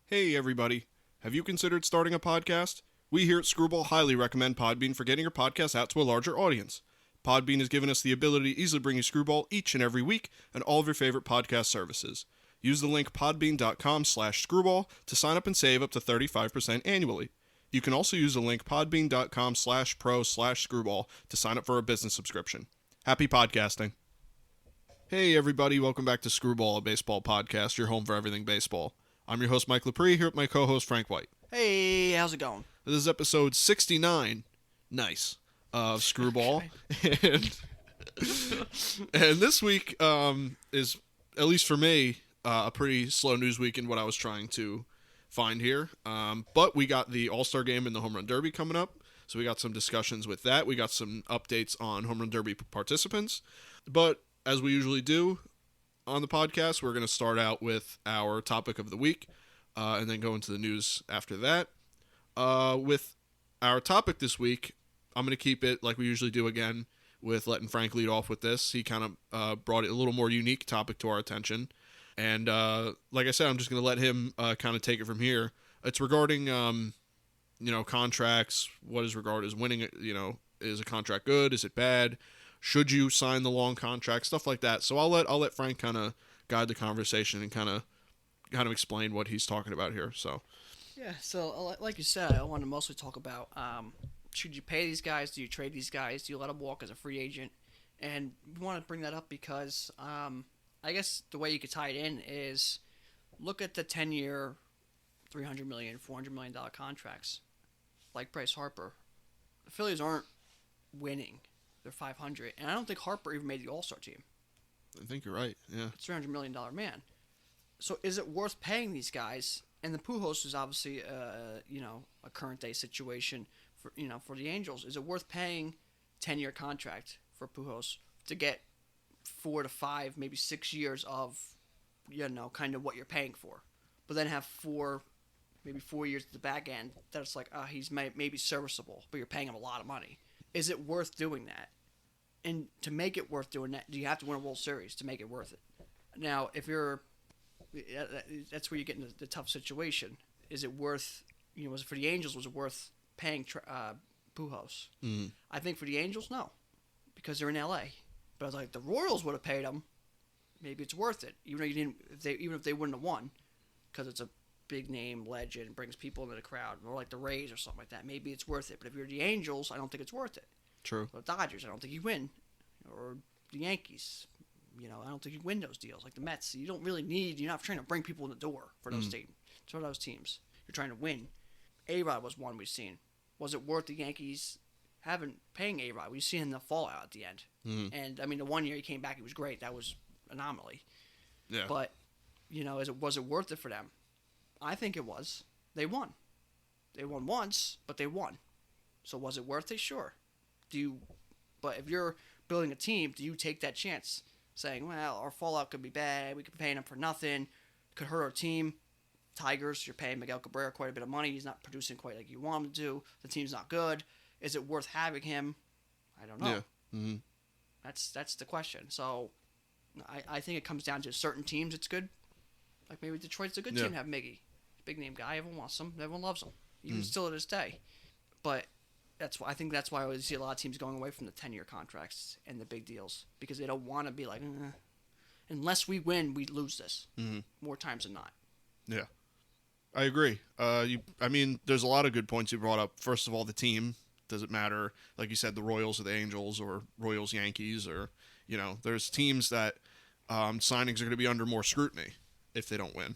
Hey everybody, have you considered starting a podcast? We here at Screwball highly recommend Podbean for getting your podcast out to a larger audience. Podbean has given us the ability to easily bring you Screwball each and every week and all of your favorite podcast services. Use the link podbean.com/screwball to sign up and save up to 35% annually. You can also use the link podbean.com/pro/screwball to sign up for a business subscription. Happy podcasting. Hey everybody, welcome back to Screwball, a baseball podcast, your home for everything baseball. I'm your host, Mike Lepre, here with my co-host, Frank White. Hey, how's it going? This is episode 69, nice, of Screwball. and, and this week is, at least for me, a pretty slow news week in what I was trying to find here. But we got the All-Star Game and the Home Run Derby coming up, so we got some discussions with that. We got some updates on Home Run Derby participants. But as we usually do on the podcast, we're going to start out with our topic of the week and then go into the news after that. With our topic this week, I'm going to keep it like we usually do again with letting Frank lead off with this. He kind of brought a little more unique topic to our attention. And like I said, I'm just going to let him kind of take it from here. It's regarding, contracts. What is regarded as winning, is a contract good? Is it bad? Should you sign the long contract? Stuff like that. So I'll let Frank kind of guide the conversation and kind of explain what he's talking about here. So Yeah, so like you said, I want to mostly talk about should you pay these guys? Do you trade these guys? Do you let them walk as a free agent? And we want to bring that up because I guess the way you could tie it in is look at the 10-year, $300 million, $400 million contracts, like Bryce Harper. The Phillies aren't winning. They're 500, and I don't think Harper even made the All-Star team. I think you're right. Yeah, it's a $300 million man. So is it worth paying these guys? And the Pujols is obviously a current day situation for the Angels. Is it worth paying 10-year contract for Pujols to get 4 to 5, maybe 6 years of kind of what you're paying for, but then have 4 years at the back end that's like he's maybe serviceable, but you're paying him a lot of money. Is it worth doing that? And to make it worth doing that, do you have to win a World Series to make it worth it? Now, if you're, that's where you get into the tough situation. Is it worth, was it for the Angels, was it worth paying Pujols? Mm. I think for the Angels, no, because they're in L.A. But I was like, the Royals would have paid them. Maybe it's worth it, even if they wouldn't have won, because it's a big name legend, brings people into the crowd, or like the Rays or something like that. Maybe it's worth it. But if you're the Angels, I don't think it's worth it. True. The Dodgers, I don't think you win, or the Yankees, I don't think you win those deals. Like the Mets, you don't really need. You're not trying to bring people in the door for those teams. For those teams, you're trying to win. A-Rod was one we've seen. Was it worth the Yankees paying A-Rod? We've seen the fallout at the end. Mm-hmm. And I mean, the 1 year he came back, he was great. That was anomaly. Yeah. But was it worth it for them? I think it was. They won. They won once, but they won. So was it worth it? Sure. But if you're building a team, do you take that chance? Saying, well, our fallout could be bad. We could be paying him for nothing. Could hurt our team. Tigers, you're paying Miguel Cabrera quite a bit of money. He's not producing quite like you want him to do. The team's not good. Is it worth having him? I don't know. Yeah. Mm-hmm. That's the question. So I think it comes down to certain teams it's good. Like maybe Detroit's a good team to have Miggy. Big name guy. Everyone wants him. Everyone loves him. Even still to this day. But I think that's why I always see a lot of teams going away from the 10-year contracts and the big deals. Because they don't want to be like, unless we win, we lose this. Mm-hmm. More times than not. Yeah. I agree. There's a lot of good points you brought up. First of all, the team. Does it matter, like you said, the Royals or the Angels or Royals, Yankees, or, there's teams that signings are going to be under more scrutiny if they don't win.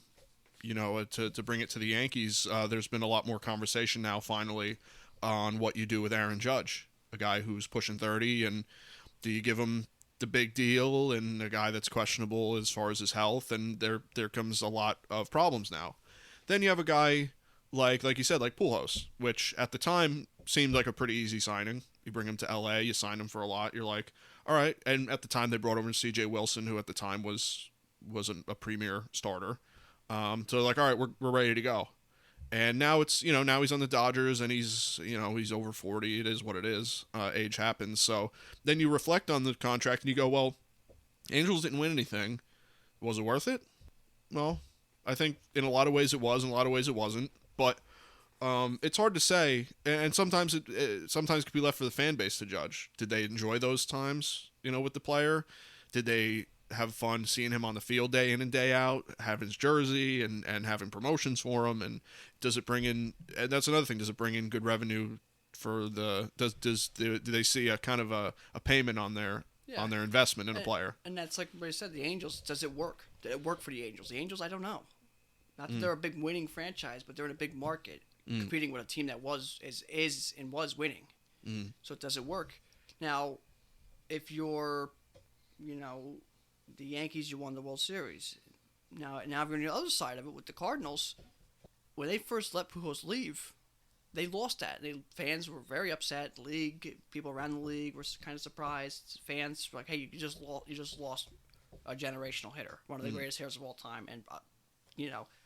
To bring it to the Yankees, there's been a lot more conversation now, finally, on what you do with Aaron Judge, a guy who's pushing 30, and do you give him the big deal, and a guy that's questionable as far as his health, and there comes a lot of problems now. Then you have a guy like you said, like Pujols, which at the time seemed like a pretty easy signing. You bring him to L.A., you sign him for a lot, you're like, all right. And at the time they brought over C.J. Wilson, who at the time wasn't a premier starter. So like, all right, we're ready to go. And now it's, now he's on the Dodgers and he's over 40. It is what it is. Age happens. So then you reflect on the contract and you go, well, Angels didn't win anything. Was it worth it? Well, I think in a lot of ways it was, in a lot of ways it wasn't. But it's hard to say, and sometimes it sometimes could be left for the fan base to judge. Did they enjoy those times, with the player? Did they have fun seeing him on the field day in and day out, having his jersey and having promotions for him? And does it bring in? And that's another thing. Does it bring in good revenue for the? Do they see a kind of a payment on their investment in a player? And that's like what I said. The Angels. Does it work? Did it work for the Angels? The Angels, I don't know. Not that they're a big winning franchise, but they're in a big market, competing with a team that was winning. So does it work? Now, if you're, the Yankees, you won the World Series. Now if you're on the other side of it with the Cardinals, when they first let Pujols leave, they lost that. Fans were very upset. The league, people around the league were kind of surprised. Fans were like, "Hey, you just lost a generational hitter, one of the greatest hitters of all time," and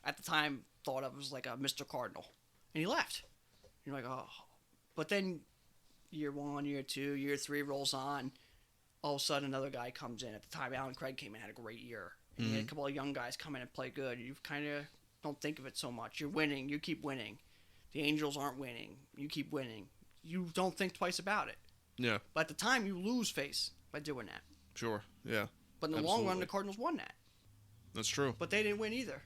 at the time thought of as like a Mr. Cardinal, and he left. You're like, oh, but then year 1, year 2, year 3 rolls on. All of a sudden, another guy comes in. At the time, Alan Craig came in, had a great year. And you had a couple of young guys come in and play good. You kind of don't think of it so much. You're winning. You keep winning. The Angels aren't winning. You keep winning. You don't think twice about it. Yeah. But at the time, you lose face by doing that. Sure. Yeah. But in the long run, the Cardinals won that. That's true. But they didn't win either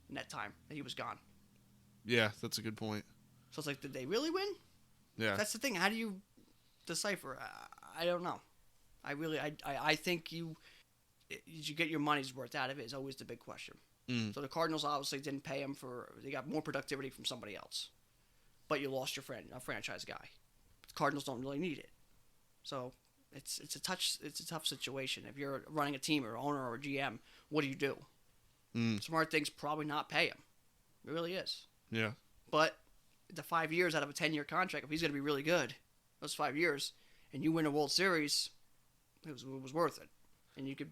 in that time that he was gone. Yeah, that's a good point. So it's like, did they really win? Yeah. That's the thing. How do you decipher? I don't know. I think you get your money's worth out of it is always the big question. So the Cardinals obviously didn't pay him they got more productivity from somebody else. But you lost your friend, a franchise guy. The Cardinals don't really need it. So it's a tough situation. If you're running a team or owner or GM, what do you do? Smart thing's probably not pay him. It really is. Yeah. But the 5 years out of a 10-year contract, if he's going to be really good, those 5 years, and you win a World Series, it was worth it. And you could,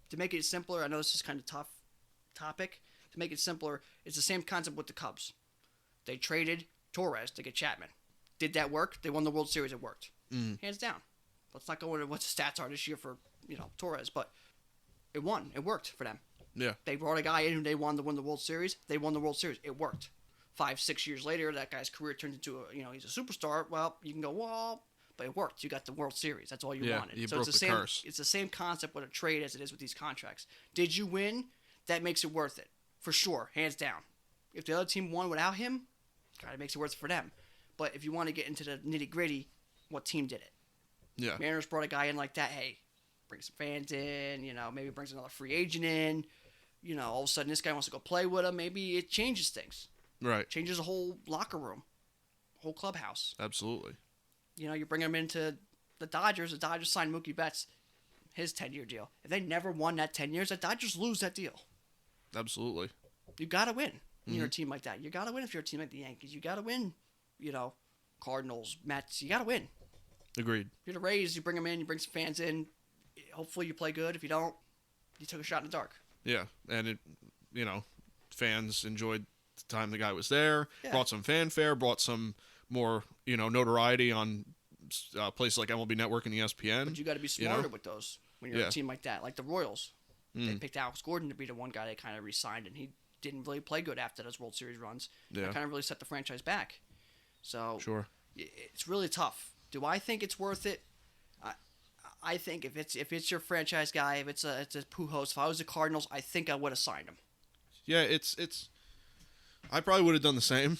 to make it simpler, I know this is kind of tough topic. To make it simpler, it's the same concept with the Cubs. They traded Torres to get Chapman. Did that work? They won the World Series. It worked. Hands down. Let's not go into what the stats are this year for Torres, but it won. It worked for them. Yeah. They brought a guy in who they wanted to win the World Series. They won the World Series. It worked. 5-6 years later, that guy's career turned into he's a superstar. Well, you can go, well, but it worked. You got the World Series. That's all you wanted. You so broke it's the curse. It's the same concept with a trade as it is with these contracts. Did you win? That makes it worth it. For sure. Hands down. If the other team won without him, kind of makes it worth it for them. But if you want to get into the nitty-gritty, what team did it? Yeah. Mariners brought a guy in like that. Hey, bring some fans in. Maybe brings another free agent in. All of a sudden this guy wants to go play with him. Maybe it changes things. Right. Changes the whole locker room, whole clubhouse. Absolutely. You bring him into the Dodgers. The Dodgers signed Mookie Betts, his 10-year deal. If they never won that 10 years, the Dodgers lose that deal. Absolutely. You got to win when you're a team like that. You got to win if you're a team like the Yankees. You got to win, Cardinals, Mets. You got to win. Agreed. If you're the Rays, you bring them in, you bring some fans in. Hopefully you play good. If you don't, you took a shot in the dark. Yeah, and fans enjoyed the time the guy was there, brought some fanfare, brought some more, notoriety on places like MLB Network and ESPN. But you got to be smarter with those when you're a team like that. Like the Royals. They picked Alex Gordon to be the one guy they kind of re-signed, and he didn't really play good after those World Series runs. Yeah. That kind of really set the franchise back. So sure, it's really tough. Do I think it's worth it? I think if it's your franchise guy, if it's a Pujols, if I was the Cardinals, I think I would have signed him. Yeah, it's. I probably would have done the same.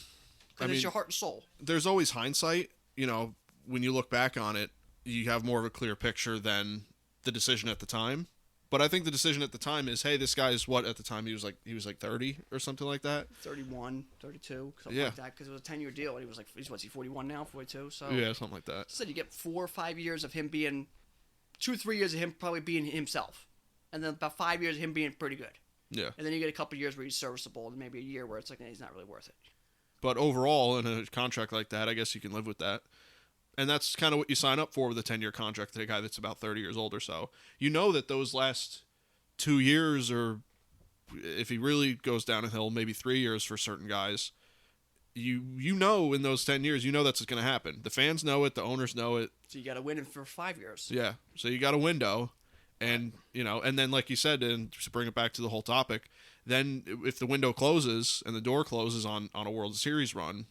Because it's your heart and soul. There's always hindsight. When you look back on it, you have more of a clear picture than the decision at the time. But I think the decision at the time is, hey, this guy is what at the time he was like 30 or something like that. 31, 32, something like that. Because it was a 10-year deal, and he was like, he's 41 now, 42. So yeah, something like that. So you get 4 or 5 years of him being, 2-3 years of him probably being himself, and then about 5 years of him being pretty good. Yeah. And then you get a couple of years where he's serviceable, and maybe a year where it's like, he's not really worth it. But overall, in a contract like that, I guess you can live with that. And that's kind of what you sign up for with a 10-year contract to a guy that's about 30 years old or so. You know that those last 2 years, or if he really goes down a hill, maybe 3 years for certain guys, you know in those 10 years, that's going to happen. The fans know it. The owners know it. So you got to win it for 5 years. Yeah. So you got a window. And, and then like you said, and to bring it back to the whole topic, then if the window closes and the door closes on a World Series run,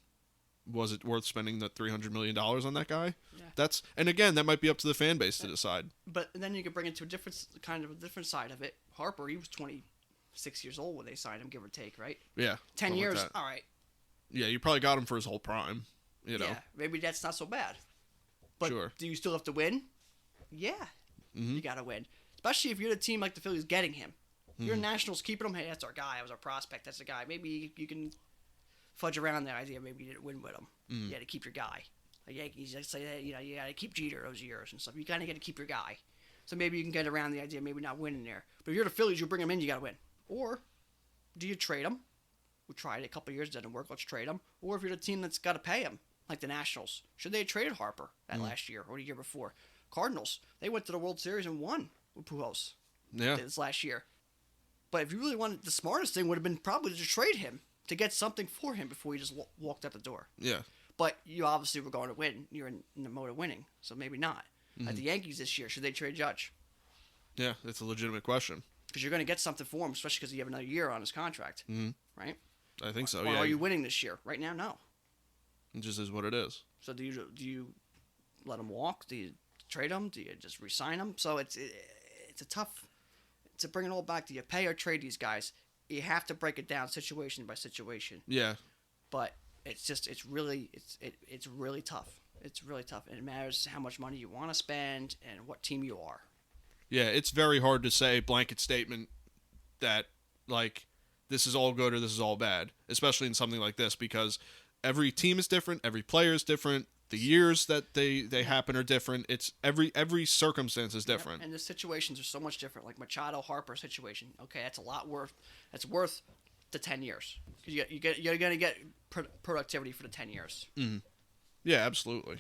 was it worth spending the $300 million on that guy? Yeah. And again, that might be up to the fan base to decide. But then you could bring it to a different side of it. Harper, he was 26 years old when they signed him, give or take, right? Yeah. 10 years, like all right. Yeah, you probably got him for his whole prime. You know. Yeah, maybe that's not so bad. But Sure. do you still have to win? Yeah, you got to win. Especially if you're the team like the Phillies getting him. You're Nationals keeping him. Hey, that's our guy. That was our prospect. That's the guy. Maybe you can fudge around the idea. Maybe you didn't win with him. You got to keep your guy. The Yankees say that you got to keep Jeter those years and stuff. You kind of got to keep your guy. So maybe you can get around the idea. Maybe not winning there. But if you're the Phillies, you bring him in. You got to win. Or do you trade him? We tried it a couple of years. Didn't work. Let's trade him. Or if you're the team that's got to pay him, like the Nationals, should they have traded Harper that last year or the year before? Cardinals, they went to the World Series and won with Pujols. Yeah. This last year. But if you really wanted, the smartest thing would have been probably to trade him to get something for him before you just walked out the door. Yeah. But you obviously were going to win. You're in the mode of winning, so maybe not. Like the Yankees this year, should they trade Judge? Yeah, that's a legitimate question. Because you're going to get something for him, especially because you have another year on his contract, right? I think so. Or Yeah. are you winning this year? Right now, no. It just is what it is. So do you let him walk? Do you trade him? Do you just re-sign him? So it's a tough. To bring it all back, do you pay or trade these guys? You have to break it down situation by situation. Yeah. But it's really tough. It's really tough, and it matters how much money you want to spend and what team you are. Yeah, it's very hard to say blanket statement that like this is all good or this is all bad, especially in something like this because every team is different, every player is different, the years that they happen are different. It's every circumstance is different. Yep. And the situations are so much different. Like Machado Harper situation. Okay, that's a lot worth. That's worth the 10 years because you're gonna get productivity for the 10 years. Mm-hmm. Yeah, absolutely.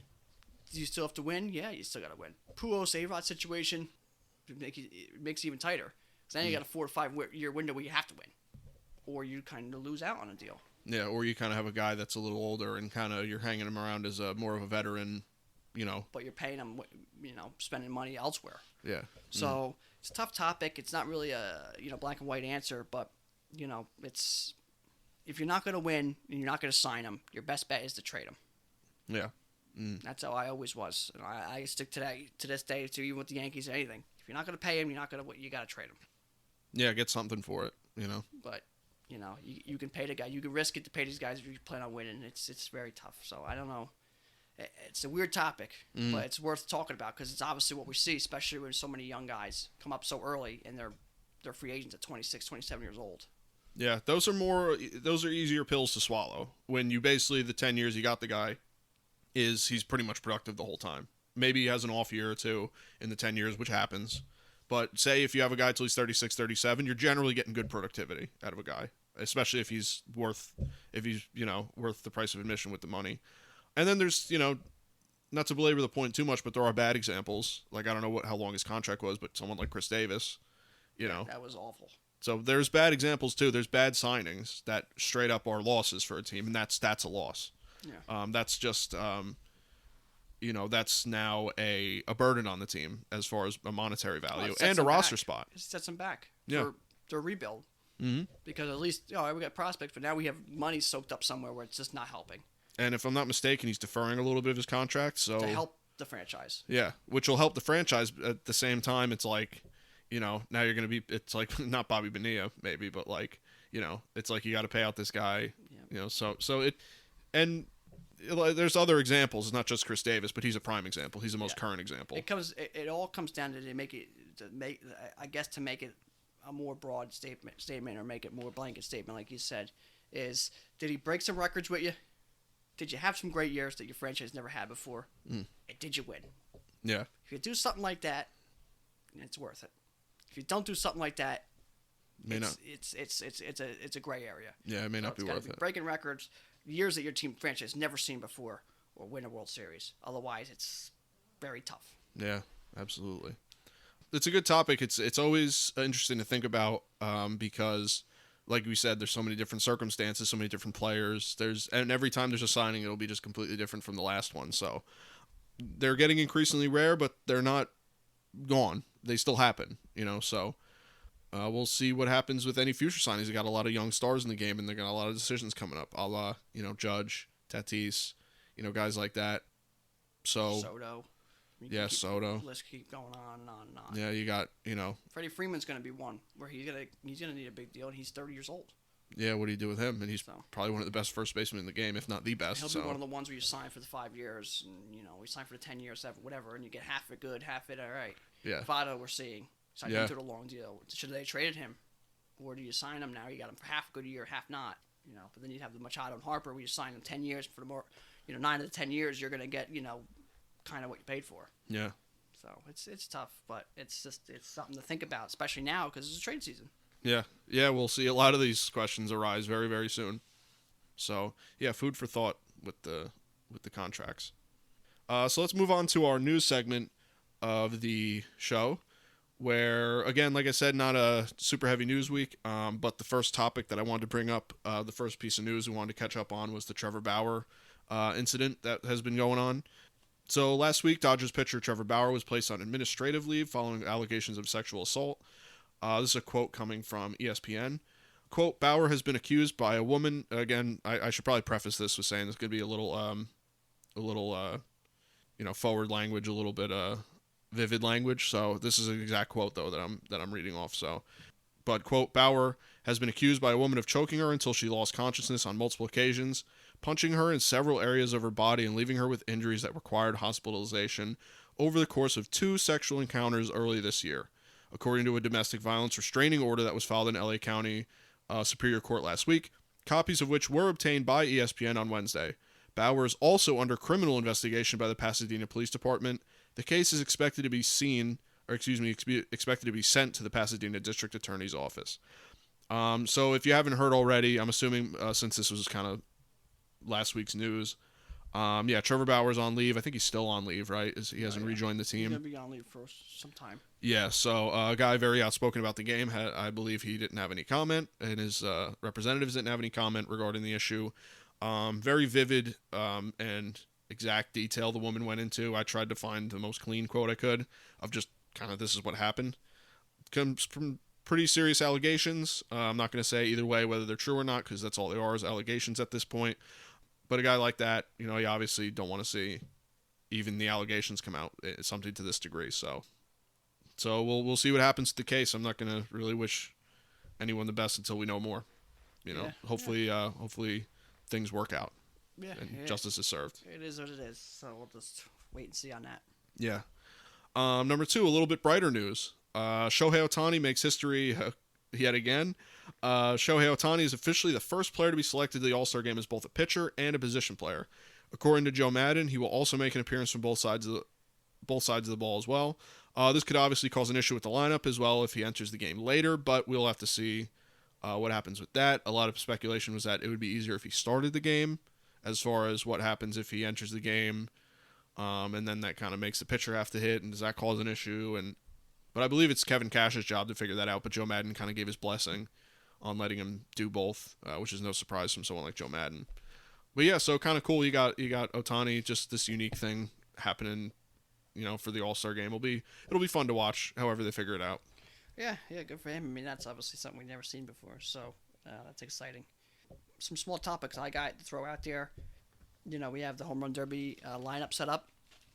Do you still have to win? Yeah, you still got to win. Pujols A-Rod situation it makes it even tighter. Because then you got a 4 to 5 year window where you have to win, or you kind of lose out on a deal. Yeah, or you kind of have a guy that's a little older and kind of you're hanging him around as a more of a veteran, you know. But you're paying him, spending money elsewhere. Yeah. So it's a tough topic. It's not really a black and white answer, but it's if you're not going to win and you're not going to sign him, your best bet is to trade him. Yeah. That's how I always was. And I stick to that to this day too, even with the Yankees or anything. If you're not going to pay him, you're not going to. You got to trade him. Yeah, get something for it. But you can pay the guy. You can risk it to pay these guys if you plan on winning. It's very tough. So I don't know. It's a weird topic, but it's worth talking about because it's obviously what we see, especially when so many young guys come up so early and they're free agents at 26, 27 years old. Yeah, those are easier pills to swallow. When you basically the 10 years you got the guy, he's pretty much productive the whole time. Maybe he has an off year or two in the 10 years, which happens. But say if you have a guy till he's 36, 37, you're generally getting good productivity out of a guy, especially if he's worth the price of admission with the money. And then there's, not to belabor the point too much, but there are bad examples. Like I don't know how long his contract was, but someone like Chris Davis, That was awful. So there's bad examples too. There's bad signings that straight up are losses for a team, and that's a loss. Yeah. That's just that's now a burden on the team as far as a monetary value and a roster spot. It sets them back Yeah. for a rebuild. Mm-hmm. Because at least we got prospects, but now we have money soaked up somewhere where it's just not helping. And if I'm not mistaken, he's deferring a little bit of his contract, so To help the franchise. Yeah, which will help the franchise. At the same time, it's like, now you're going to be. It's like not Bobby Bonilla maybe, but like, it's like you got to pay out this guy. Yeah. So it, and there's other examples. It's not just Chris Davis, but he's a prime example. He's the most current example. It all comes down to make it a more broad statement or make it more blanket statement, like you said, is did he break some records with you? Did you have some great years that your franchise never had before? And did you win? Yeah. If you do something like that, it's worth it. If you don't do something like that, it's a gray area. Yeah, it may not be worth it. Breaking records, years that your team franchise never seen before, or win a World Series. Otherwise, it's very tough. Yeah, absolutely. It's a good topic. It's always interesting to think about because, like we said, there's so many different circumstances, so many different players. And every time there's a signing, it'll be just completely different from the last one. So they're getting increasingly rare, but they're not gone. They still happen, So we'll see what happens with any future signings. They got a lot of young stars in the game, and they got a lot of decisions coming up. A la, Judge, Tatis, guys like that. So Soto. Yeah, Soto. Let's keep going on and on and on. Yeah, you got, Freddie Freeman's going to be one where he's gonna need a big deal, and he's 30 years old. Yeah, what do you do with him? And he's probably one of the best first basemen in the game, if not the best. He'll be one of the ones where you sign for the 5 years, and we sign for the 10 years, whatever, and you get half it good, half it all right. Yeah. Votto, we're seeing signed into a long deal. Should they traded him, or do you sign him now? You got him for half a good year, half not. But then you have the Machado and Harper, where you sign them 10 years for the more, 9 of the 10 years, you're gonna get kind of what you paid for. Yeah. So it's tough, but it's something to think about, especially now because it's a trade season. Yeah, we'll see a lot of these questions arise very, very soon. So yeah, food for thought with the contracts. So let's move on to our news segment of the show, where again, like I said, not a super heavy news week, but the first topic that I wanted to bring up, the first piece of news we wanted to catch up on was the Trevor Bauer incident that has been going on. So last week, Dodgers pitcher Trevor Bauer was placed on administrative leave following allegations of sexual assault. This is a quote coming from ESPN. Quote, Bauer has been accused by a woman. Again, I should probably preface this with saying this could be a little forward language, a little bit vivid language. So this is an exact quote though that I'm reading off. So, but quote, Bauer has been accused by a woman of choking her until she lost consciousness on multiple occasions, punching her in several areas of her body, and leaving her with injuries that required hospitalization over the course of 2 sexual encounters early this year, according to a domestic violence restraining order that was filed in LA County Superior Court last week, copies of which were obtained by ESPN on Wednesday. Bauer is also under criminal investigation by the Pasadena Police Department. The case is expected to be sent to the Pasadena District Attorney's Office. So if you haven't heard already, I'm assuming since this was kind of last week's news, Trevor Bauer's on leave. I think he's still on leave, right? He hasn't rejoined the team. He's going to be on leave for some time. Yeah, so a guy very outspoken about the game. I believe he didn't have any comment, and his representatives didn't have any comment regarding the issue. Very vivid and exact detail the woman went into. I tried to find the most clean quote I could of just kind of this is what happened. Comes from pretty serious allegations. I'm not going to say either way whether they're true or not, because that's all they are, is allegations at this point. But a guy like that, you obviously don't want to see even the allegations come out, something to this degree. So we'll see what happens to the case. I'm not going to really wish anyone the best until we know more. Hopefully things work out. Yeah, and justice is served. It is what it is. So we'll just wait and see on that. Yeah. Number 2, a little bit brighter news. Shohei Ohtani makes history yet again. Shohei Ohtani is officially the first player to be selected to the All-Star game as both a pitcher and a position player. According to Joe Madden, he will also make an appearance from both sides of the ball as well. This could obviously cause an issue with the lineup as well if he enters the game later, but we'll have to see what happens with that. A lot of speculation was that it would be easier if he started the game, as far as what happens if he enters the game, and then that kind of makes the pitcher have to hit, and does that cause an issue? But I believe it's Kevin Cash's job to figure that out, but Joe Madden kind of gave his blessing on letting him do both, which is no surprise from someone like Joe Madden. But yeah, so kind of cool. You got Ohtani, just this unique thing happening, for the All-Star game. It'll be fun to watch, however they figure it out. Yeah, good for him. I mean, that's obviously something we've never seen before, so that's exciting. Some small topics I got to throw out there. We have the Home Run Derby lineup set up.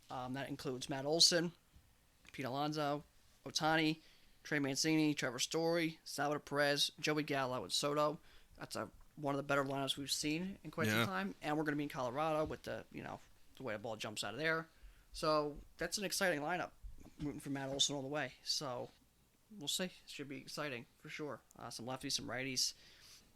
That includes Matt Olson, Pete Alonso, Ohtani, Trey Mancini, Trevor Story, Salvador Perez, Joey Gallo, and Soto. That's one of the better lineups we've seen in quite some time. And we're going to be in Colorado with the way the ball jumps out of there. So that's an exciting lineup. I'm rooting for Matt Olson all the way. So we'll see. It should be exciting for sure. Some lefties, some righties,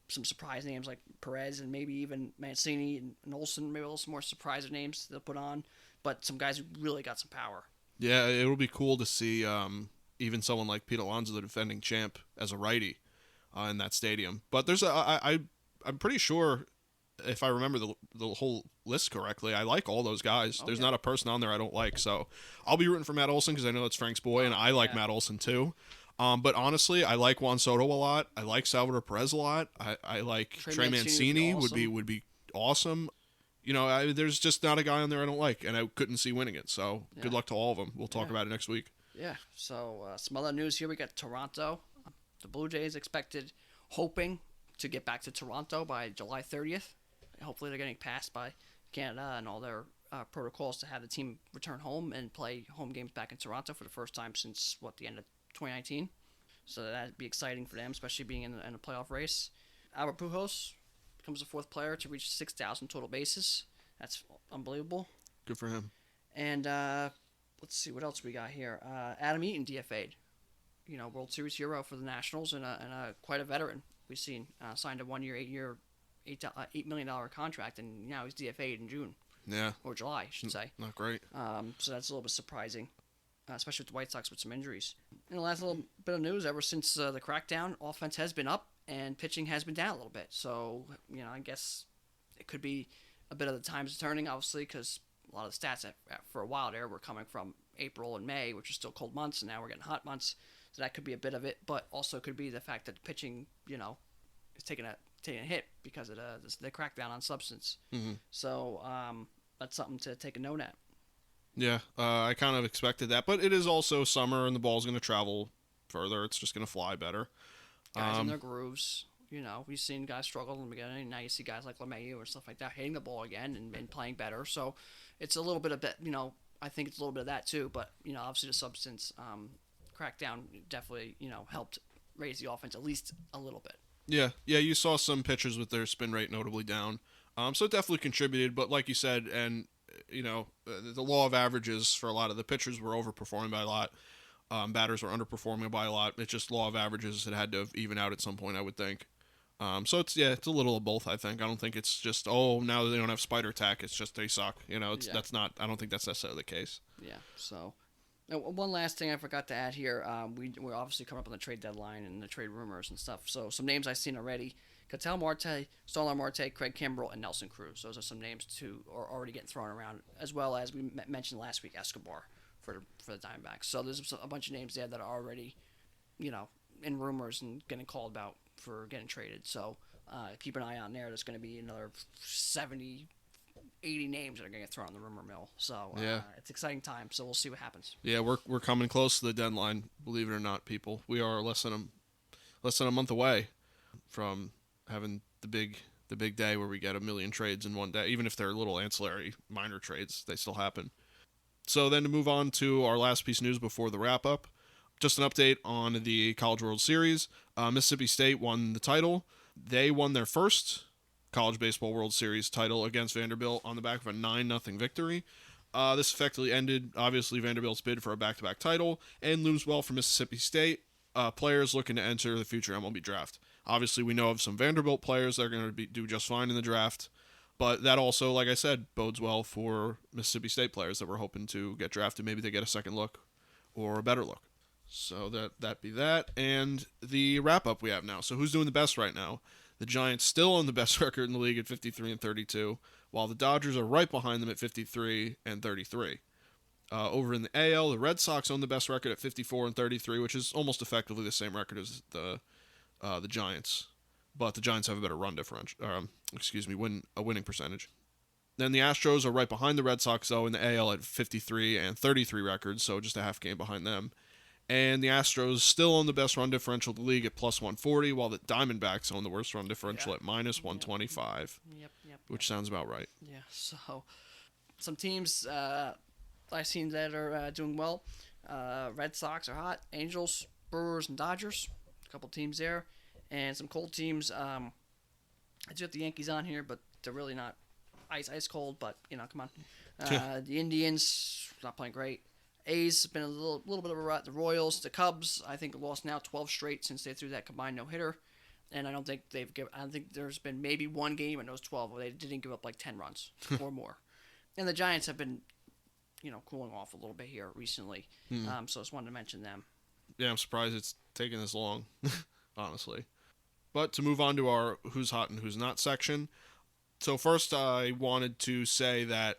some surprise names like Perez and maybe even Mancini and Olson. Maybe a little some more surprise names they'll put on. But some guys who really got some power. Yeah, it'll be cool to see even someone like Pete Alonso, the defending champ, as a righty in that stadium. But there's I'm pretty sure, if I remember the whole list correctly, I like all those guys. There's not a person on there I don't like. So I'll be rooting for Matt Olson because I know that's Frank's boy, and I like Matt Olson too. But honestly, I like Juan Soto a lot. I like Salvador Perez a lot. I like Trey Mancini would be awesome. There's just not a guy on there I don't like, and I couldn't see winning it. So good luck to all of them. We'll talk about it next week. Yeah. So some other news here. We got Toronto. The Blue Jays expected, hoping to get back to Toronto by July 30th. Hopefully, they're getting passed by Canada and all their protocols to have the team return home and play home games back in Toronto for the first time since the end of 2019. So that'd be exciting for them, especially being in a playoff race. Albert Pujols becomes the fourth player to reach 6,000 total bases. That's unbelievable. Good for him. And let's see what else we got here. Adam Eaton DFA'd. World Series hero for the Nationals and quite a veteran. We've seen signed a 1-year, $8 million contract, and now he's DFA'd in June. Yeah. Or July, I should say. Not great. So that's a little bit surprising, especially with the White Sox with some injuries. And the last little bit of news, ever since the crackdown, offense has been up and pitching has been down a little bit. So, I guess it could be a bit of the times turning, obviously, because a lot of the stats for a while there were coming from April and May, which are still cold months, and now we're getting hot months. So that could be a bit of it, but also could be the fact that the pitching, is taking a hit because of the crackdown on substance. Mm-hmm. So that's something to take a note at. Yeah, I kind of expected that, but it is also summer and the ball's going to travel further. It's just going to fly better. Guys in their grooves. We've seen guys struggle in the beginning, and now you see guys like LeMahieu or stuff like that hitting the ball again and playing better. So it's a little bit of I think it's a little bit of that too. But obviously the substance crackdown definitely helped raise the offense at least a little bit. Yeah. You saw some pitchers with their spin rate notably down, so it definitely contributed. But like you said, and the law of averages for a lot of the pitchers were overperforming by a lot. Batters were underperforming by a lot. It's just law of averages. It had to even out at some point, I would think. So it's a little of both, I think. I don't think it's just, now they don't have spider attack. It's just they suck. That's not, I don't think that's necessarily the case. Yeah. So now, one last thing I forgot to add here. We're obviously coming up on the trade deadline and the trade rumors and stuff. So some names I've seen already: Ketel Marte, Stolar Marte, Craig Kimbrell, and Nelson Cruz. Those are some names too, are already getting thrown around, as well as we mentioned last week, Escobar for the Diamondbacks. So there's a bunch of names there that are already, in rumors and getting called about for getting traded. So keep an eye on there. There's going to be another 70, 80 names that are going to get thrown on the rumor mill. So it's exciting time. So we'll see what happens. Yeah, we're coming close to the deadline. Believe it or not, people, we are less than a month away from having the big day where we get 1 million trades in one day. Even if they're little ancillary minor trades, they still happen. So then to move on to our last piece of news before the wrap up, just an update on the College World Series. Mississippi State won the title. They won their first College Baseball World Series title against Vanderbilt on the back of a 9-0 victory. This effectively ended, obviously, Vanderbilt's bid for a back-to-back title and looms well for Mississippi State players looking to enter the future MLB draft. Obviously, we know of some Vanderbilt players that are going to do just fine in the draft, but that also, like I said, bodes well for Mississippi State players that we're hoping to get drafted. Maybe they get a second look or a better look. So that be that. And the wrap-up we have now. So who's doing the best right now? The Giants still own the best record in the league at 53-32, while the Dodgers are right behind them at 53-33. Over in the AL, the Red Sox own the best record at 54-33, which is almost effectively the same record as the Giants. But the Giants have a better run differential. Winning percentage. Then the Astros are right behind the Red Sox, though, in the AL at 53-33 records, so just a half game behind them. And the Astros still own the best run differential of the league at plus 140, while the Diamondbacks own the worst run differential at minus 125, which sounds about right. Yeah, so some teams I've seen that are doing well. Red Sox are hot. Angels, Brewers, and Dodgers. A couple teams there. And some cold teams. I do have the Yankees on here, but they're really not ice cold, but, come on. The Indians, not playing great. A's been a little bit of a rut. The Royals, the Cubs, I think lost now 12 straight since they threw that combined no-hitter. And I don't think there's been maybe one game in those 12 where they didn't give up like 10 runs or more. And the Giants have been, cooling off a little bit here recently. So I just wanted to mention them. Yeah, I'm surprised it's taken this long, honestly. But to move on to our who's hot and who's not section. So first I wanted to say that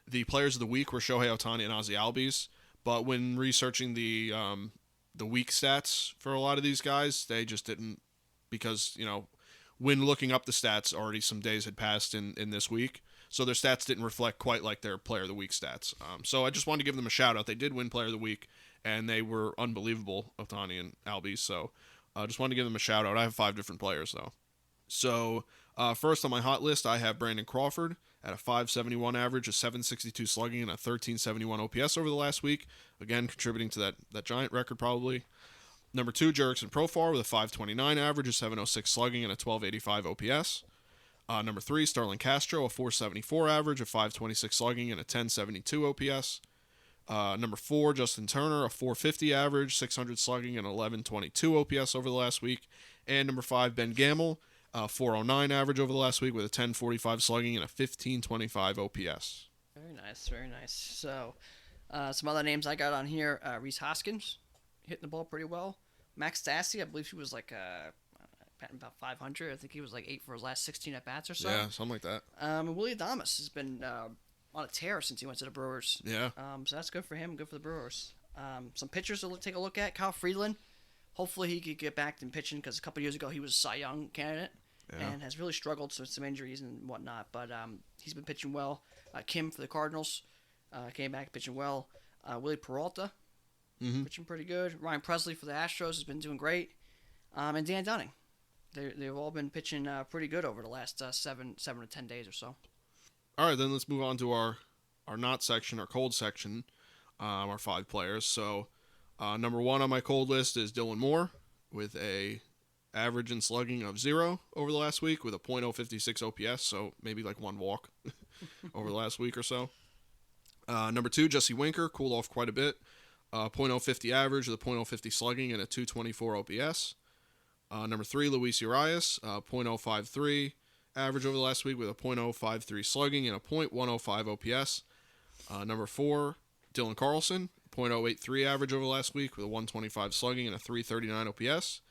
the players of the week were Shohei Ohtani and Ozzie Albies. But when researching the week stats for a lot of these guys, they just didn't, because, when looking up the stats, already some days had passed in this week. So their stats didn't reflect quite like their Player of the Week stats. So I just wanted to give them a shout out. They did win Player of the Week, and they were unbelievable, Ohtani and Albies. So Just wanted to give them a shout out. I have 5 different players though. So first on my hot list, I have Brandon Crawford at a 571 average, a 762 slugging, and a 1371 OPS over the last week. Again, contributing to that Giant record probably. Number 2, Jerickson Profar with a 529 average, a 706 slugging, and a 1285 OPS. Number 3, Starlin Castro, a 474 average, a 526 slugging, and a 1072 OPS. Number 4, Justin Turner, a 450 average, 600 slugging, and 1122 OPS over the last week. And number 5, Ben Gamel, 409 average over the last week with a 1045 slugging and a 1525 OPS. Very nice, very nice. So, some other names I got on here: Reese Hoskins, hitting the ball pretty well. Max Stassi, I believe he was like batting about 500. I think he was like 8 for his last 16 at bats or so. Yeah, something like that. And Willie Adames has been on a tear since he went to the Brewers. Yeah. So that's good for him, good for the Brewers. Some pitchers to take a look at: Kyle Freeland. Hopefully he could get back in pitching because a couple years ago he was a Cy Young candidate. Yeah. And has really struggled with some injuries and whatnot, but he's been pitching well. Kim for the Cardinals came back pitching well. Willie Peralta pitching pretty good. Ryan Presley for the Astros has been doing great, and Dan Dunning. They've all been pitching pretty good over the last 7 to 10 days or so. All right, then let's move on to our not section, our cold section, our 5 players. So number 1 on my cold list is Dylan Moore with a average and slugging of 0 over the last week with a .056 OPS, so maybe like 1 walk over the last week or so. Number 2, Jesse Winker, cooled off quite a bit. .050 average with a .050 slugging and a 224 OPS. Number 3, Luis Urias, .053 average over the last week with a .053 slugging and a .105 OPS. Number 4, Dylan Carlson, .083 average over the last week with a 125 slugging and a 339 OPS.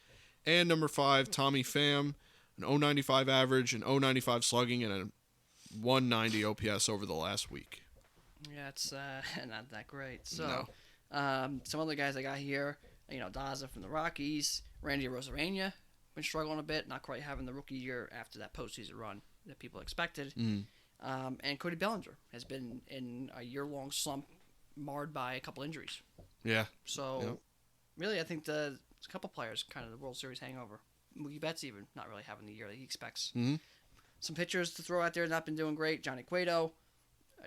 And number 5, Tommy Pham, an .095 average, an .095 slugging, and a 190 OPS over the last week. Yeah, it's not that great. So, some other guys I got here, Daza from the Rockies, Randy Rosarena, been struggling a bit, not quite having the rookie year after that postseason run that people expected. And Cody Bellinger has been in a year-long slump marred by a couple injuries. Yeah. So, really, I think there's a couple players kind of the World Series hangover. Mookie Betts even not really having the year that he expects. Some pitchers to throw out there not been doing great. Johnny Cueto,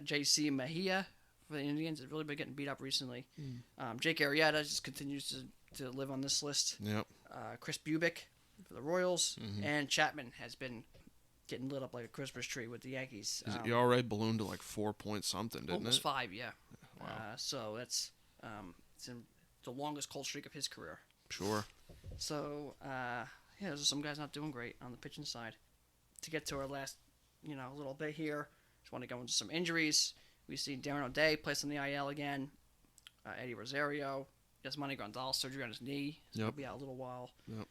J.C. Mejia for the Indians has really been getting beat up recently. Jake Arrieta just continues to live on this list. Yep. Chris Bubick for the Royals, and Chapman has been getting lit up like a Christmas tree with the Yankees. His ERA ballooned to like 4 point something, didn't almost it? 5, yeah. Wow. So that's it's in the longest cold streak of his career. Sure. So, there's some guys not doing great on the pitching side. To get to our last, little bit here, just want to go into some injuries. We see Darren O'Day placed on the IL again. Eddie Rosario, Yasmani Grandal, surgery on his knee. He'll be out a little while. Yep.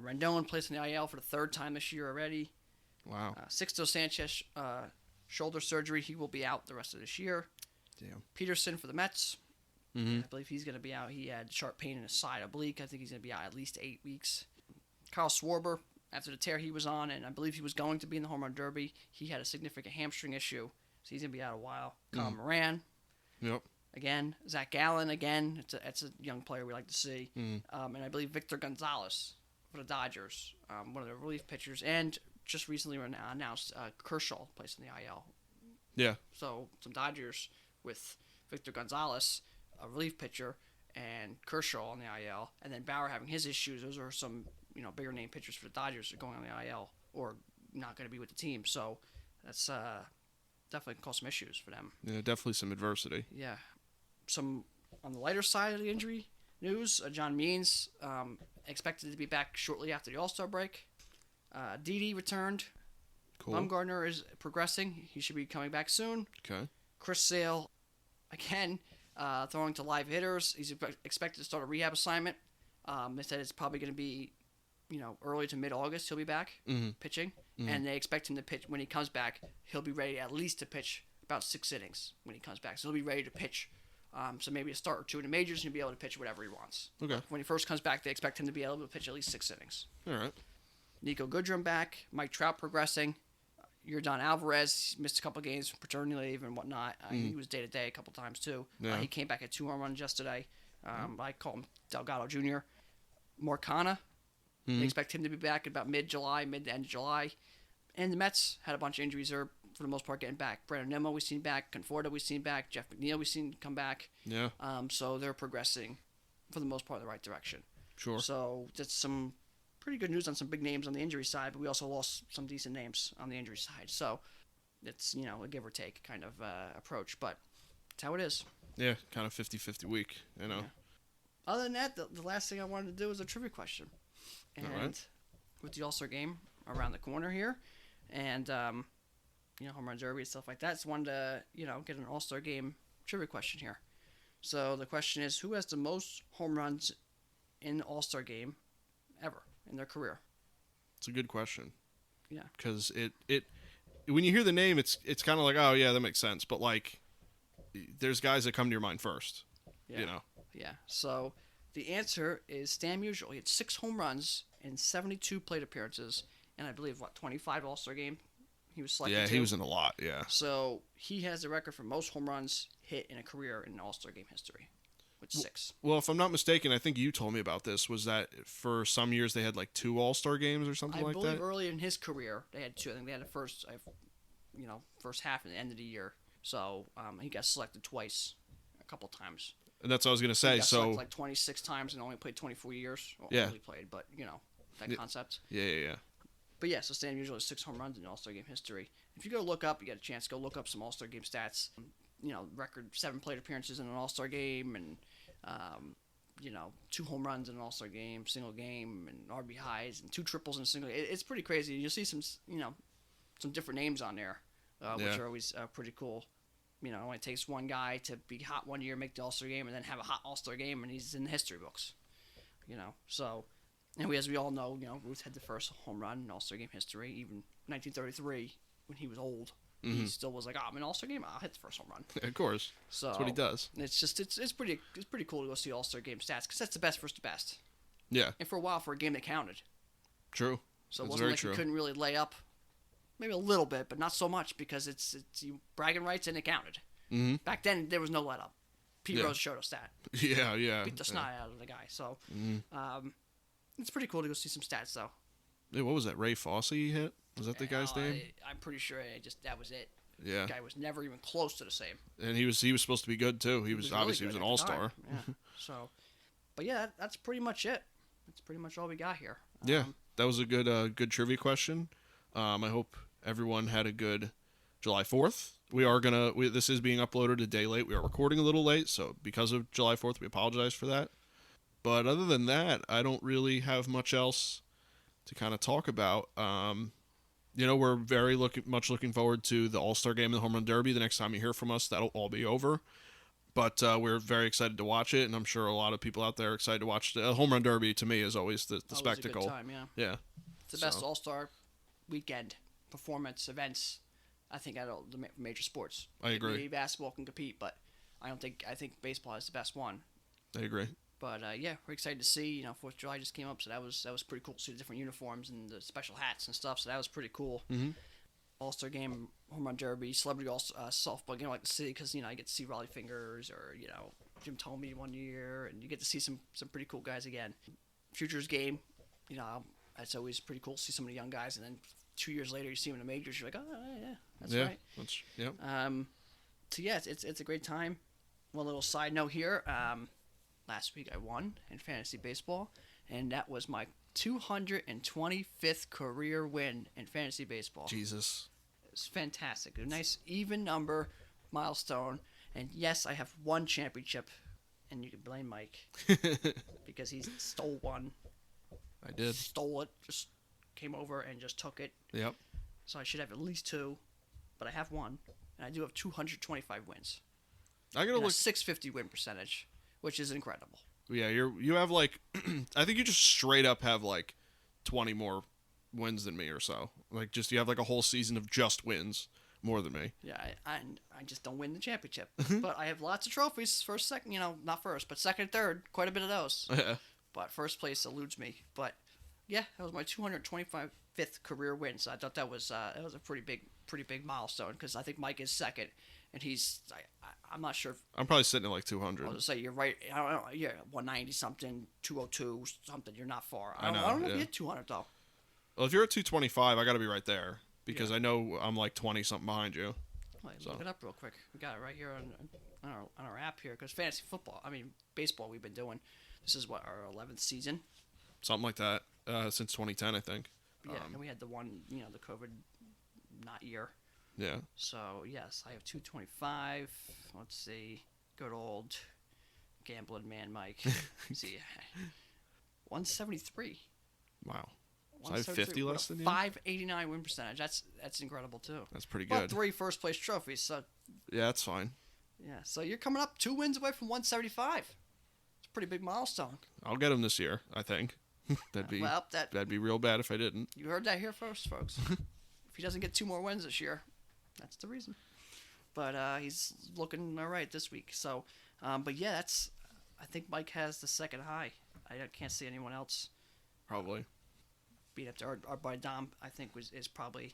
Rendon placed on the IL for the 3rd time this year already. Wow. Sixto Sanchez, shoulder surgery. He will be out the rest of this year. Damn. Peterson for the Mets. I believe he's going to be out. He had sharp pain in his side oblique. I think he's going to be out at least 8 weeks. Kyle Schwarber, after the tear he was on, and I believe he was going to be in the Home Run Derby, he had a significant hamstring issue, so he's going to be out a while. Kyle Moran. Yep. Again. Zach Gallen, again. It's a young player we like to see. And I believe Victor Gonzalez for the Dodgers, one of the relief pitchers, and just recently announced Kershaw placed in the IL. Yeah. So some Dodgers with Victor Gonzalez, a relief pitcher, and Kershaw on the IL, and then Bauer having his issues. Those are some bigger name pitchers for the Dodgers that are going on the IL or not going to be with the team. So that's definitely can cause some issues for them. Yeah, definitely some adversity. Yeah. Some on the lighter side of the injury news, John Means expected to be back shortly after the All-Star break. Didi returned. Cool. Bumgarner is progressing. He should be coming back soon. Okay. Chris Sale, again, throwing to live hitters. He's expected to start a rehab assignment. They said it's probably going to be, early to mid-August he'll be back pitching. And they expect him to pitch. When he comes back, he'll be ready at least to pitch about 6 innings when he comes back. So he'll be ready to pitch. So maybe a start or 2 in the majors and he'll be able to pitch whatever he wants. Okay. When he first comes back, they expect him to be able to pitch at least 6 innings. All right. Nico Goodrum back. Mike Trout progressing. Yordan Alvarez missed a couple games from paternity leave and whatnot. He was day-to-day a couple times, too. Yeah. He came back at 2 home runs yesterday. I call him Delgado Jr. Morcana They expect him to be back about mid to end of July. And the Mets had a bunch of injuries there, for the most part, getting back. Brandon Nimmo we've seen back. Conforto we've seen back. Jeff McNeil we've seen come back. Yeah. So they're progressing, for the most part, in the right direction. Sure. So that's some pretty good news on some big names on the injury side, but we also lost some decent names on the injury side. So it's, a give or take kind of approach, but that's how it is. Yeah, kind of 50-50 week, Yeah. Other than that, the last thing I wanted to do was a trivia question. And All right. with the All-Star game around the corner here, and, home run derby and stuff like that, just wanted to, get an All-Star game trivia question here. So the question is, who has the most home runs in the All-Star game ever in their career? It's a good question. Yeah. Because it when you hear the name, it's kind of like, oh, yeah, that makes sense. But, like, there's guys that come to your mind first, Yeah. Yeah. So the answer is Stan Musial. He had 6 home runs in 72 plate appearances, and I believe, 25 All-Star game he was selected Yeah, to. he was in a lot, yeah. So he has the record for most home runs hit in a career in All-Star game history, with 6. Well, if I'm not mistaken, I think you told me about this, was that for some years they had, like, 2 All-Star games or something like that? I believe early in his career they had 2. I think they had the first half and the end of the year. So he got selected twice, a couple times. And that's what I was going to say. He got So selected like 26 times and only played 24 years. Well, Yeah. only played, but that concept. Yeah. But yeah, so Stan Musial has 6 home runs in All-Star game history. If you go look up, you get a chance, go look up some All-Star game stats. Record 7 plate appearances in an All-Star game, and 2 home runs in an All-Star game, single game, and RBIs, and 2 triples in a single. It's pretty crazy. You'll see some different names on there, which are always pretty cool. It only takes one guy to be hot one year, make the All-Star game, and then have a hot All-Star game, and he's in the history books. So, and as we all know, Ruth had the first home run in All-Star game history, even 1933, when he was old. He still was like, I'm in All-Star game, I'll hit the first home run. Of course. So that's what he does. It's pretty cool to go see All-Star game stats, because that's the best versus the best. Yeah. And for a while, for a game that counted. True. So that's it wasn't very like true. you couldn't really lay up. Maybe a little bit, but not so much, because it's you bragging rights and it counted. Mm-hmm. Back then, there was no let up. Pete Rose showed us that. Yeah. Beat the snot out of the guy. So Mm-hmm. it's pretty cool to go see some stats, though. Yeah, what was that? Ray Fosse he hit? Was that the guy's name? I'm pretty sure that was it. Yeah. The guy was never even close to the same. And he was supposed to be good too. He was really obviously good he was an at the all-star. time. Yeah. So, but yeah, that's pretty much it. That's pretty much all we got here. Yeah, that was a good trivia question. I hope everyone had a good July 4th. This is being uploaded a day late. We are recording a little late, so because of July 4th, we apologize for that. But other than that, I don't really have much else to kind of talk about. We're very much looking forward to the All-Star Game and the Home Run Derby. The next time you hear from us, that'll all be over. But we're very excited to watch it, and I'm sure a lot of people out there are excited to watch the Home Run Derby. To me, is always the Always spectacle. a good time, yeah. Yeah, It's the best All-Star weekend performance events, I think, out of the major sports. I agree. Maybe basketball can compete, but I think baseball is the best one. I agree. But yeah, we're excited to see. 4th of July just came up, so that was pretty cool to see the different uniforms and the special hats and stuff. So that was pretty cool. Mm-hmm. All-Star Game, Home Run Derby, Celebrity Softball. I like to see because I get to see Raleigh Fingers or Jim Thome one year, and you get to see some pretty cool guys again. Futures Game, it's always pretty cool to see some of the young guys, and then 2 years later you see them in the majors. You're like, oh yeah, that's right. So yeah, it's a great time. One little side note here. Last week I won in fantasy baseball, and that was my 225th career win in fantasy baseball. Jesus. It was fantastic. A nice even number milestone. And yes, I have one championship, and you can blame Mike because he stole one. I did. Stole it, just came over and just took it. Yep. So I should have at least 2, but I have 1, and I do have 225 wins. I gotta look. A 650 win percentage, which is incredible. Yeah, you have like, I think you just straight up have like 20 more wins than me or so. Like you have like a whole season of just wins more than me. Yeah, I just don't win the championship. But I have lots of trophies. First, second, not first, but second and third, quite a bit of those. Yeah. But first place eludes me. But yeah, that was my 225th career win. So I thought that was a pretty big milestone because I think Mike is second, and I'm not sure. I'm probably sitting at like I 200. was gonna say you're right. I don't know. Yeah, 190 something, 202 something. You're not far. I know, I don't know yeah. if you hit 200 though. Well, if you're at 225, I got to be right there because Yeah. I know I'm like 20 something behind you. Wait, So. look it up real quick. We got it right here on our app here because fantasy football. I mean baseball. We've been doing. This is what our 11th season. Something like that since 2010, I think. Yeah, and we had the one, the COVID not year. Yeah. So yes, I have 225. Let's see, good old gambling man Mike. See, 173. Wow. So I have 50 less than you? 589 win percentage. That's incredible too. That's pretty But good. 3 first place trophies. So Yeah, that's fine. yeah, so you're coming up 2 wins away from 175. It's a pretty big milestone. I'll get him this year, I think. That'd be real bad if I didn't. You heard that here first, folks. If he doesn't get 2 more wins this year, that's the reason. But he's looking all right this week. So, but yeah, I think Mike has the second high. I can't see anyone else Probably. beat up to our buddy Dom. I think is probably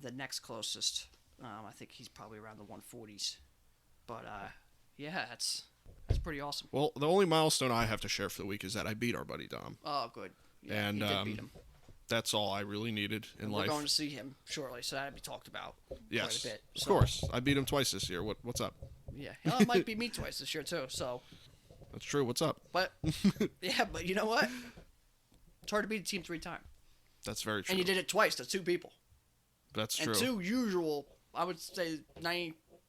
the next closest. I think he's probably around the 140s. But yeah, that's pretty awesome. Well, the only milestone I have to share for the week is that I beat our buddy Dom. Oh, good. Yeah, And you did beat him. that's all I really needed in We're life. going to see him shortly, so that'll be talked about Yes, quite a bit. of So, course. I beat him twice this year. What's up? Yeah, it might beat me twice this year too. So, That's true. What's up? but yeah, but you know what? It's hard to beat a team 3 times, That's very true. and you did it twice to 2 people, That's true. and 2 usual. I would say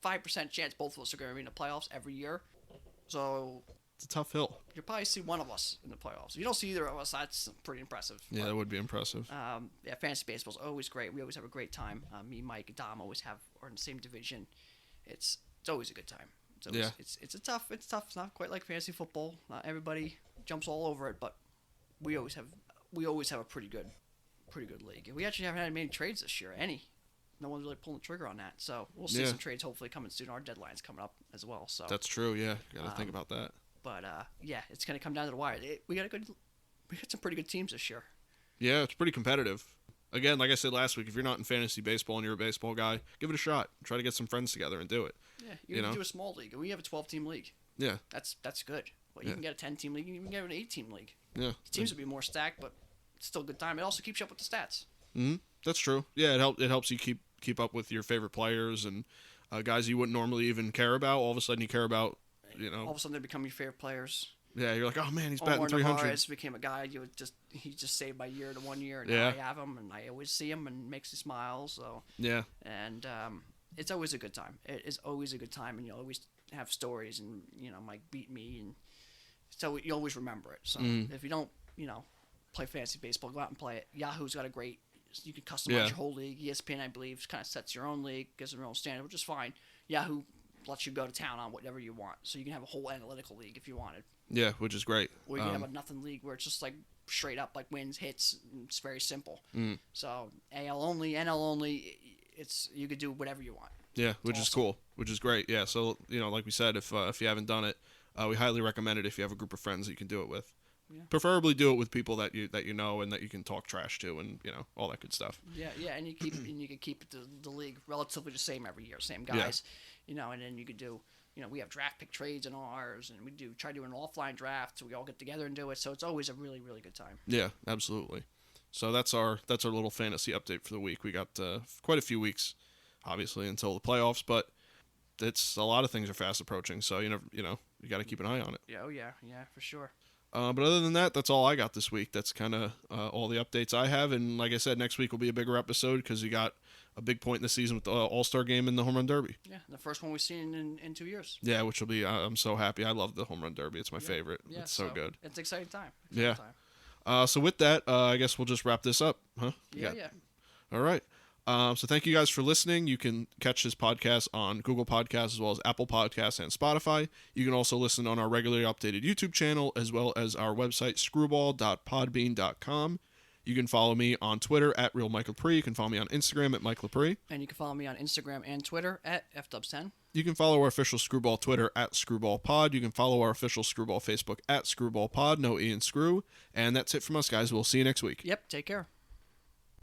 95% chance both of us are going to be in the playoffs every year. So It's a tough hill. you'll probably see one of us in the playoffs. If you don't see either of us, that's pretty impressive. Yeah, that would be impressive. Yeah, fantasy baseball is always great. We always have a great time. Me, Mike, and Dom always are in the same division. It's always a good time. It's always, Yeah. It's tough. It's tough. It's not quite like fantasy football. Not everybody jumps all over it, but we always have a pretty good league. And we actually haven't had many trades this year. No one's really pulling the trigger on that. So we'll see Yeah. some trades hopefully coming soon. Our deadline's coming up as well. So That's true. Yeah, got to think about that. but yeah, it's gonna come down to the wire. We got some pretty good teams this year. Yeah, it's pretty competitive. Again, like I said last week, if you're not in fantasy baseball and you're a baseball guy, give it a shot. Try to get some friends together and do it. Yeah, You you can know? do a small league. We have a 12-team league. Yeah, That's good. Well, you Yeah. can get a 10-team league. You can get an 8-team league. yeah. Teams would be more stacked, but it's still a good time. It also keeps you up with the stats. That's true. Yeah, it helps you keep up with your favorite players and guys you wouldn't normally even care about. All of a sudden, you care about. All of a sudden, they become your favorite players. Yeah, you're like, oh man, he's batting Omar 300. Narvaez became a guy he just saved my year to 1 year, and Yeah. now I have him, and I always see him, and makes me smile. So Yeah, and it's always a good time. It is always a good time, and you always have stories, and Mike beat me, and so you always remember it. So if you don't, play fantasy baseball, go out and play it. Yahoo's got a great. You can customize Yeah. your whole league. ESPN, I believe, kind of sets your own league, gives them their own standard, which is fine. Yahoo lets you go to town on whatever you want, so you can have a whole analytical league if you wanted. yeah, which is great. Or you can have a nothing league where it's just like straight up like wins, hits. And it's very simple. So AL only, NL only. You could do whatever you want. Yeah, which is awesome. cool, which is great. Yeah, so like we said, if you haven't done it, we highly recommend it if you have a group of friends that you can do it with. Yeah. Preferably do it with people that you know and that you can talk trash to and all that good stuff. Yeah, and you can keep the league relatively the same every year, same guys, and then you could do, we have draft pick trades in ours, and we try to do an offline draft, so we all get together and do it. So it's always a really, really good time. Yeah, absolutely. So that's our little fantasy update for the week. We got quite a few weeks, obviously, until the playoffs, but it's a lot of things are fast approaching. So you got to keep an eye on it. Yeah, yeah, for sure. But other than that, that's all I got this week. That's kind of all the updates I have. And like I said, next week will be a bigger episode because you got a big point in the season with the All-Star game and the Home Run Derby. Yeah, the first one we've seen in 2 years. Yeah, which will be, I'm so happy. I love the Home Run Derby. It's my favorite. Yeah, it's so good. It's an exciting time. Yeah. Exciting time. So with that, I guess we'll just wrap this up, huh? Yeah. All right. So thank you guys for listening. You can catch this podcast on Google Podcasts as well as Apple Podcasts and Spotify. You can also listen on our regularly updated YouTube channel as well as our website, screwball.podbean.com. You can follow me on Twitter at RealMikeLepre. You can follow me on Instagram at Mike Lepre. And you can follow me on Instagram and Twitter at FDubs10. You can follow our official Screwball Twitter at ScrewballPod. You can follow our official Screwball Facebook at ScrewballPod. No E in Screw. And that's it from us, guys. We'll see you next week. Yep, take care.